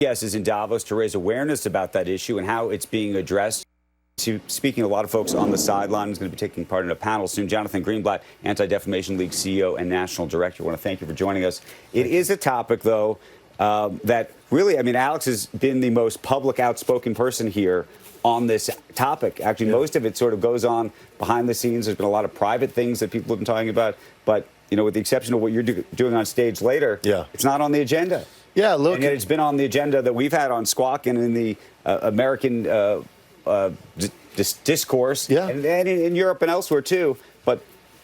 Yes, is in Davos to raise awareness about that issue and how it's being addressed. Speaking to a lot of folks on the sideline, who's going to be taking part in a panel soon. Jonathan Greenblatt, Anti-Defamation League CEO and National Director. I want to thank you for joining us. It is a topic, though, that really, I mean, Alex has been the most public, outspoken person here on this topic. Actually, most of it sort of goes on behind the scenes. There's been a lot of private things that people have been talking about. But, you know, with the exception of what you're doing on stage later, it's not on the agenda. Yeah, look. And yet it's been on the agenda that we've had on Squawk and in the American discourse, and in Europe and elsewhere, too. But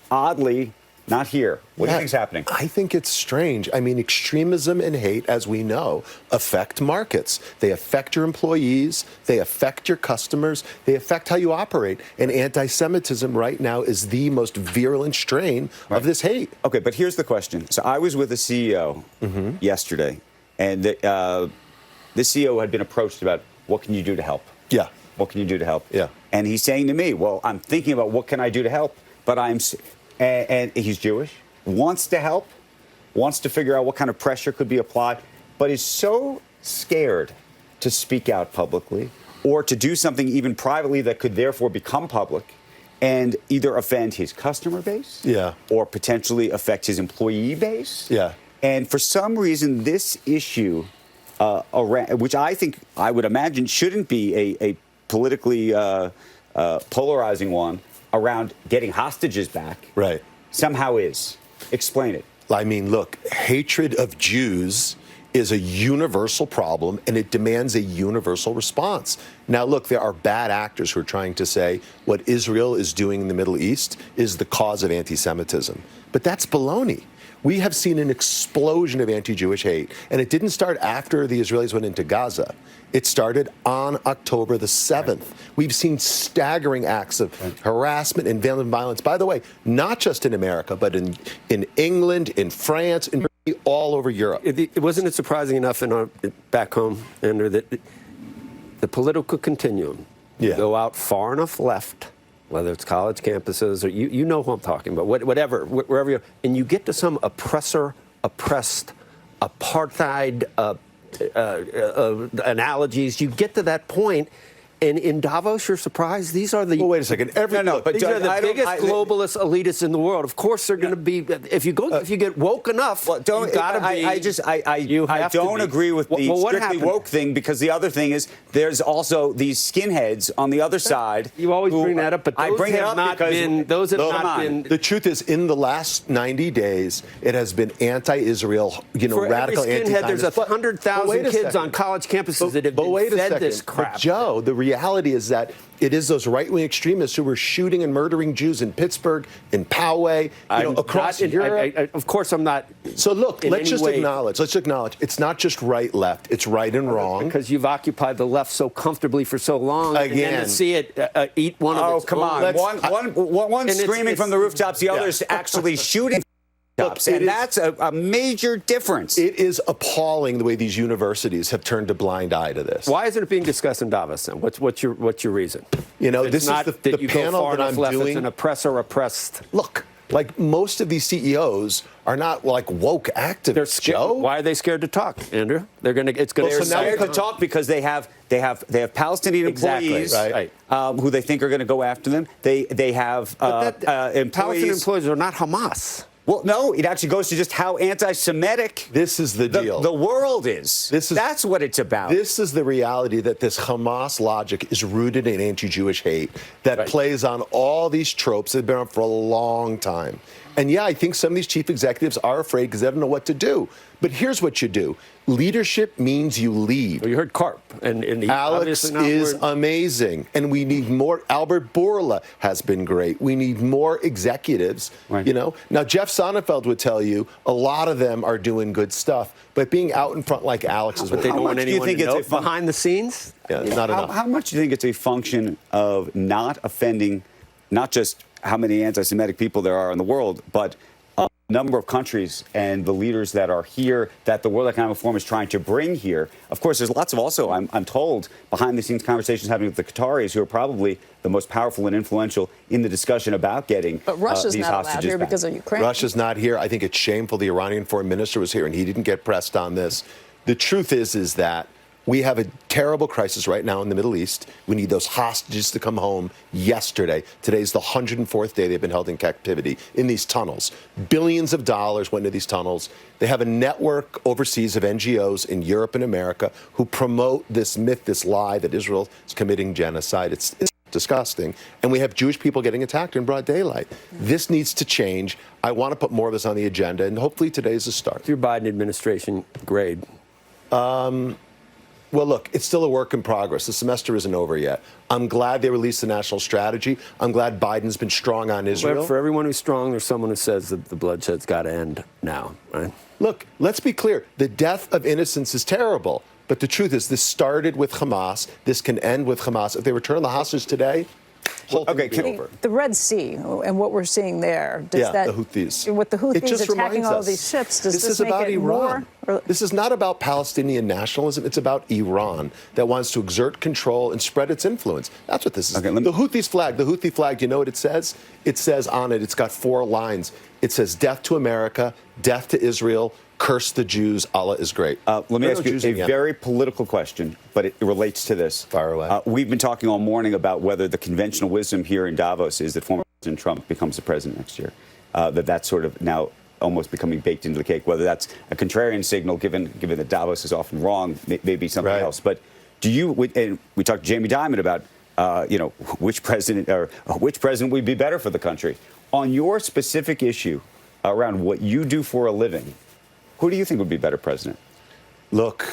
oddly, not here. What do you think is happening? I think it's strange. I mean, extremism and hate, as we know, affect markets. They affect your employees. They affect your customers. They affect how you operate. And anti-Semitism right now is the most virulent strain of this hate. Okay, but here's the question. So I was with a CEO yesterday, and the CEO had been approached about what can you do to help? Yeah. What can you do to help? Yeah. And he's saying to me, well, I'm thinking about what can I do to help, but and he's Jewish, wants to help, wants to figure out what kind of pressure could be applied, but is so scared to speak out publicly or to do something even privately that could therefore become public and either offend his customer base or potentially affect his employee base. And for some reason, this issue, which I think, I would imagine, shouldn't be a politically polarizing one, around getting hostages back, somehow is. Explain it. I mean, look, hatred of Jews is a universal problem, and it demands a universal response. Now, look, there are bad actors who are trying to say what Israel is doing in the Middle East is the cause of anti-Semitism. But that's baloney. We have seen an explosion of anti-Jewish hate, and it didn't start after the Israelis went into Gaza. It started on October the 7th. We've seen staggering acts of harassment and violence, by the way, not just in America, but in England, in France, in all over Europe. Wasn't it surprising enough back home, Andrew, that the political continuum go out far enough left, whether it's college campuses or you know who I'm talking about, whatever, wherever you're, and you get to some oppressor, oppressed, apartheid analogies, you get to that point. And in Davos, you're surprised? These are the... Well, wait a second. These are the biggest globalist elitists in the world. Of course, they're going to be... If you get woke enough, well, you gotta be... I don't agree with the strictly woke thing, because the other thing is there's also these skinheads on the other side. You always bring that up, but those have not been... The truth is, in the last 90 days, it has been anti-Israel, radical anti-Zionist. There's 100,000 kids on college campuses that have been fed this crap. But Joe, the reality is that it is those right-wing extremists who were shooting and murdering Jews in Pittsburgh, in Poway, across Europe. Of course, I'm not. So look, let's just acknowledge. It's not just right-left. It's right and wrong. Because you've occupied the left so comfortably for so long. Again, and then to see it eat one of its come on. One screaming from the rooftops, the other's actually shooting. And that's a major difference. It is appalling the way these universities have turned a blind eye to this. Why isn't it being discussed in Davos then? What's your reason? This is the panel that I'm doing. It's an oppressor oppressed. Look, like most of these CEOs are not like woke activists. They're scared. Joe? Why are they scared to talk, Andrew? They're scared to talk because they have Palestinian employees who they think are going to go after them. They have employees. Palestinian employees are not Hamas. Well, no, it actually goes to just how anti-Semitic this is the deal. The world is. That's what it's about. This is the reality, that this Hamas logic is rooted in anti-Jewish hate that plays on all these tropes that have been on for a long time. And yeah, I think some of these chief executives are afraid because they don't know what to do. But here's what you do. Leadership means you lead. Well, you heard Karp. And Alex is amazing. And we need more. Albert Bourla has been great. We need more executives. Now, Jeff Sonnenfeld would tell you a lot of them are doing good stuff. But being out in front like Alex is what they don't want anyone to know behind the scenes? Not enough. How much do you think it's a function of not offending, not just how many anti-Semitic people there are in the world, but a number of countries and the leaders that are here that the World Economic Forum is trying to bring here? Of course, there's lots of also, I'm told, behind-the-scenes conversations happening with the Qataris, who are probably the most powerful and influential in the discussion about getting But Russia's these not allowed hostages here back. because of Ukraine. Russia's not here. I think it's shameful the Iranian foreign minister was here and he didn't get pressed on this. The truth is that We have a terrible crisis right now in the Middle East. We need those hostages to come home yesterday. Today's the 104th day they've been held in captivity in these tunnels. Billions of dollars went into these tunnels. They have a network overseas of NGOs in Europe and America who promote this myth, this lie that Israel is committing genocide. It's disgusting. And we have Jewish people getting attacked in broad daylight. This needs to change. I want to put more of this on the agenda, and hopefully today is a start. Your Biden administration grade? Well, look, it's still a work in progress. The semester isn't over yet. I'm glad they released the national strategy. I'm glad Biden's been strong on Israel. Well, for everyone who's strong, there's someone who says that the bloodshed's got to end now, right? Look, let's be clear. The death of innocents is terrible. But the truth is, this started with Hamas. This can end with Hamas. If they return the hostages today, whole thing will be over. The Red Sea and what we're seeing there. Does the Houthis. With the Houthis just attacking all of us. these ships, does this this is make about it Iran. more? This is not about Palestinian nationalism. It's about Iran that wants to exert control and spread its influence. That's what this is. Okay, the Houthis flag, the Houthi flag, you know what it says? It says on it, it's got 4 lines. It says, death to America, death to Israel, curse the Jews, Allah is great. Let me ask you a very political question, but it relates to this. Fire away. We've been talking all morning about whether the conventional wisdom here in Davos is that former President Trump becomes the president next year. That's sort of now almost becoming baked into the cake. Whether that's a contrarian signal, given that Davos is often wrong, maybe something else. But do you? And we talked to Jamie Dimon about which president would be better for the country. On your specific issue around what you do for a living, who do you think would be better president? Look,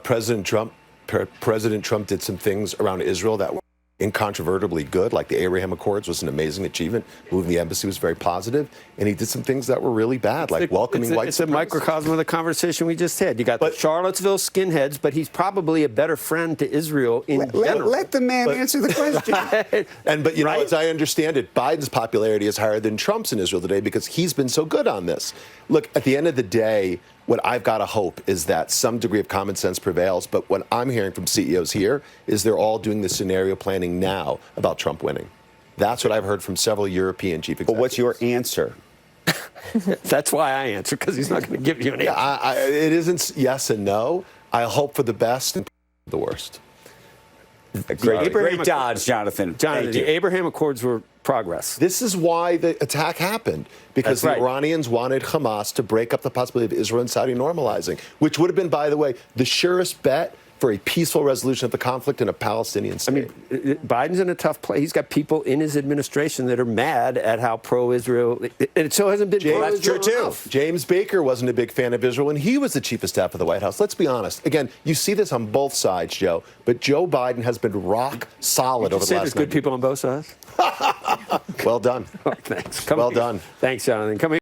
President Trump did some things around Israel that were incontrovertibly good, like the Abraham Accords was an amazing achievement. Moving the embassy was very positive, and he did some things that were really bad, like welcoming white supremacists. It's a microcosm of the conversation we just had. You got the Charlottesville skinheads, but he's probably a better friend to Israel in general. Let the man answer the question. But you know, as I understand it, Biden's popularity is higher than Trump's in Israel today because he's been so good on this. Look, at the end of the day, what I've got to hope is that some degree of common sense prevails. But what I'm hearing from CEOs here is they're all doing the scenario planning now about Trump winning. That's what I've heard from several European chief executives. But what's your answer? That's why I answer, because he's not going to give you an answer. It isn't yes and no. I hope for the best and the worst. Great dodge, Jonathan. The Abraham Accords were progress. This is why the attack happened, because the Iranians wanted Hamas to break up the possibility of Israel and Saudi normalizing, which would have been, by the way, the surest bet for a peaceful resolution of the conflict in a Palestinian state. I mean, Biden's in a tough place. He's got people in his administration that are mad at how pro-Israel, and it so hasn't been pro-Israel. That's true, too. James Baker wasn't a big fan of Israel when he was the chief of staff of the White House. Let's be honest. Again, you see this on both sides, Joe, but Joe Biden has been rock solid over the last there's good people on both sides? Well done. Thanks. Well done. Thanks, Jonathan. Come here.